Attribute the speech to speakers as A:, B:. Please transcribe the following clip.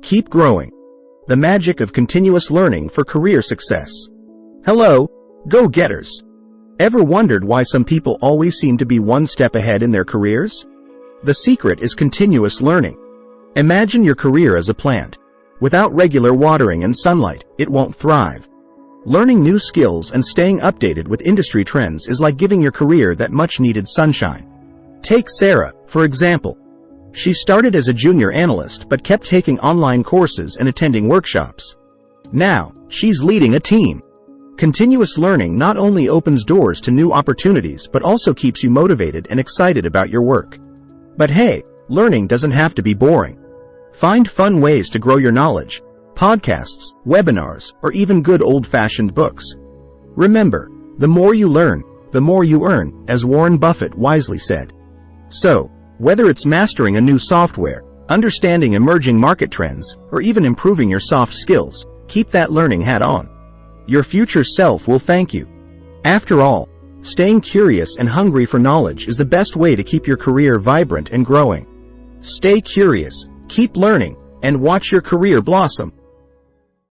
A: Keep growing. The magic of continuous learning for career success. Hello, go-getters. Ever wondered why some people always seem to be one step ahead in their careers? The secret is continuous learning. Imagine your career as a plant. Without regular watering and sunlight, it won't thrive. Learning new skills and staying updated with industry trends is like giving your career that much-needed sunshine. Take Sarah, for example. She started as a junior analyst but kept taking online courses and attending workshops. Now, she's leading a team. Continuous learning not only opens doors to new opportunities but also keeps you motivated and excited about your work. But hey, learning doesn't have to be boring. Find fun ways to grow your knowledge: podcasts, webinars, or even good old-fashioned books. Remember, the more you learn, the more you earn, as Warren Buffett wisely said. So, whether it's mastering a new software, understanding emerging market trends, or even improving your soft skills, keep that learning hat on. Your future self will thank you. After all, staying curious and hungry for knowledge is the best way to keep your career vibrant and growing. Stay curious, keep learning, and watch your career blossom.